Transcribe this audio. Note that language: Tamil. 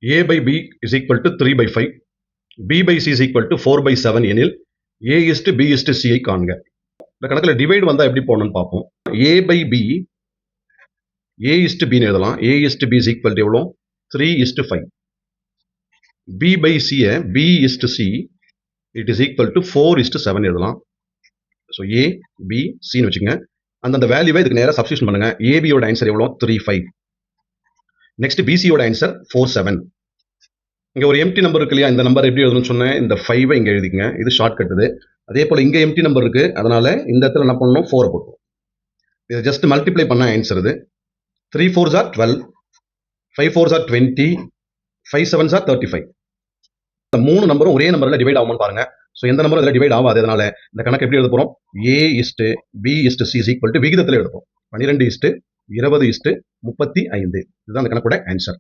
A by B is equal to 3 by 5, B by C is equal to 4 by 7 எனில் A is to B is to C ஐ காண்க. இந்த கணக்கில் டிவைட் வந்தா எப்படி போகணும்னு பார்ப்போம். A by B, A is to B எழுதலாம். A is to B is equal to எவ்வளோ? 3 is to 5. B by C B is to C, it is equal to 4 is to 7 எழுதலாம். ஸோ A, B, Cன்னு வச்சுங்க. அந்த வேல்யூவை இதுக்கு நேராக சப்ஸ்டியூஷன் பண்ணுங்க. ஏபியோட ஆன்சர் எவ்வளோ? 3, 5. நெக்ஸ்ட் பிசியோட ஆன்சர் 4, 7. இங்கே ஒரு எம்டி நம்பர் இருக்கு இல்லையா, இந்த நம்பர் எப்படி எழுதணும்னு சொன்னேன். இந்த 5 இங்கே எழுதிக்கங்க, இது ஷார்ட் கட்டுது. அதே போல் இங்கே எம்டி நம்பர் இருக்கு, அதனால இந்த இடத்துல என்ன பண்ணணும்? 4 போட்டுரும். இதை ஜஸ்ட் மல்டிப்ளை பண்ண ஆன்சர் இது. 3 4s are 12, 5 4s are 20, 5 7s are 35. இந்த 3 நம்பரும் ஒரே நம்பரில் டிவைட் ஆகும்னு பாருங்க. ஸோ எந்த நம்பரும் இதில் டிவைட் ஆகாது. அதனால இந்த கணக்கு எப்படி எழுத போகிறோம்? A is to B is to C is equal to விகிதத்தில் எழுத போகிறோம். 12 is to 20 is to 35. இதுதான் அந்த கணக்கோட ஆன்சர்.